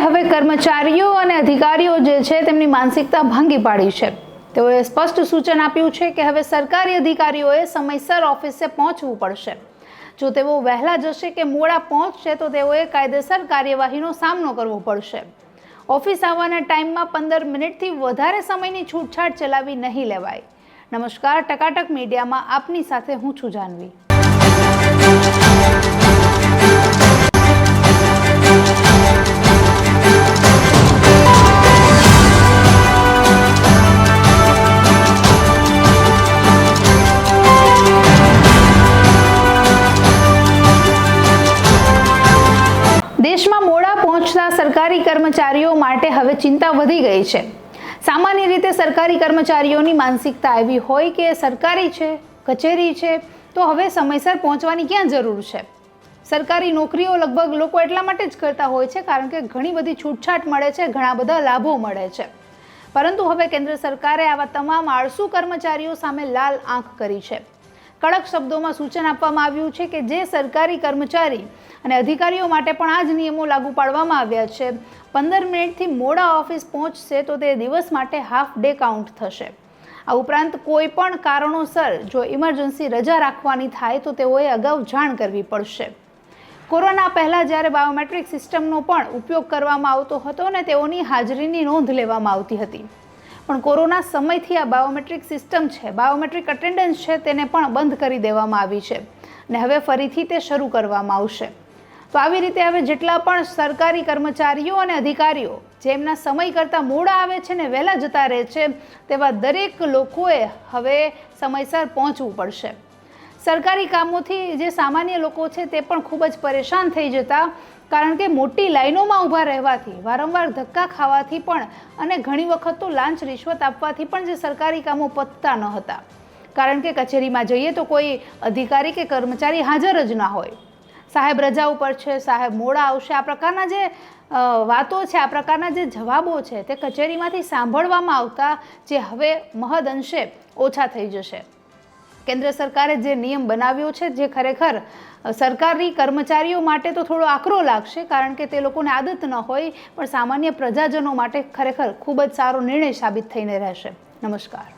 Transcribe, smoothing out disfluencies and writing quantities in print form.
હવે કર્મચારીઓ અને અધિકારીઓ જે છે તેમની માનસિકતા ભાંગી પાડી છે। તેઓએ સ્પષ્ટ સૂચન આપ્યું છે કે હવે સરકારી અધિકારીઓએ સમયસર ઓફિસે પહોંચવું પડશે। જો તેઓ વહેલા જશે કે મોડા પહોંચશે તો તેઓએ કાયદેસર કાર્યવાહીનો સામનો કરવો પડશે। ઓફિસ આવવાના ટાઈમમાં 15 મિનિટથી વધારે સમયની છૂટછાટ ચલાવી નહીં લેવાય। નમસ્કાર, ટકાટક મીડિયામાં આપની સાથે હું છું જાનવી। દેશમાં મોડા પહોંચતા સરકારી કર્મચારીઓ માટે હવે ચિંતા વધી ગઈ છે। સામાન્ય રીતે સરકારી કર્મચારીઓની માનસિકતા એવી હોય કે સરકારી છે, કચેરી છે તો હવે સમયસર પહોંચવાની ક્યાં જરૂર છે। સરકારી નોકરીઓ લગભગ લોકો એટલા માટે જ કરતા હોય છે કારણ કે ઘણી બધી છૂટછાટ મળે છે, ઘણા બધા લાભો મળે છે। પરંતુ હવે કેન્દ્ર સરકારે આવા તમામ આળસુ કર્મચારીઓ સામે લાલ આંખ કરી છે। કડક શબ્દોમાં સૂચન આપવામાં આવ્યું છે કે જે સરકારી કર્મચારી અને અધિકારીઓ માટે પણ આ જ નિયમો લાગુ પાડવામાં આવ્યા છે। 15 મિનિટથી મોડા ઓફિસ પહોંચશે તો તે દિવસ માટે હાફ ડે કાઉન્ટ થશે। આ ઉપરાંત કોઈ પણ કારણોસર જો ઇમરજન્સી રજા રાખવાની થાય તો તેઓએ અગાઉ જાણ કરવી પડશે। કોરોના પહેલાં જ્યારે બાયોમેટ્રિક સિસ્ટમનો પણ ઉપયોગ કરવામાં આવતો હતો અને તેઓની હાજરીની નોંધ લેવામાં આવતી હતી, પણ કોરોના સમયથી આ બાયોમેટ્રિક સિસ્ટમ છે, બાયોમેટ્રિક અટેન્ડન્સ છે, તેને પણ બંધ કરી દેવામાં આવી છે અને હવે ફરીથી તે શરૂ કરવામાં આવશે। તો આવી રીતે હવે જેટલા પણ સરકારી કર્મચારીઓ અને અધિકારીઓ જેમના સમય કરતાં મોડા આવે છે ને વહેલા જતા રહે છે, તેવા દરેક લોકોએ હવે સમયસર પહોંચવું પડશે। સરકારી કામોથી જે સામાન્ય લોકો છે તે પણ ખૂબ જ પરેશાન થઈ જતા, કારણ કે મોટી લાઈનોમાં ઊભા રહેવાથી, વારંવાર ધક્કા ખાવાથી પણ અને ઘણી વખત તો લાંચ રિશ્વત આપવાથી પણ જે સરકારી કામો પતતા ન હતા, કારણ કે કચેરીમાં જઈએ તો કોઈ અધિકારી કે કર્મચારી હાજર જ ના હોય। સાહેબ રજા ઉપર છે, સાહેબ મોડા આવશે, આ પ્રકારના જે વાતો છે, આ પ્રકારના જે જવાબો છે તે કચેરીમાંથી સાંભળવામાં આવતા જે હવે મહદઅંશે ઓછા થઈ જશે। કેન્દ્ર સરકારે જે નિયમ બનાવ્યો છે જે ખરેખર સરકારી કર્મચારીઓ માટે તો થોડો આકરો લાગશે, કારણ કે તે લોકોને આદત ન હોય, પણ સામાન્ય પ્રજાજનો માટે ખરેખર ખૂબ જ સારો નિર્ણય સાબિત થઈને રહેશે। નમસ્કાર।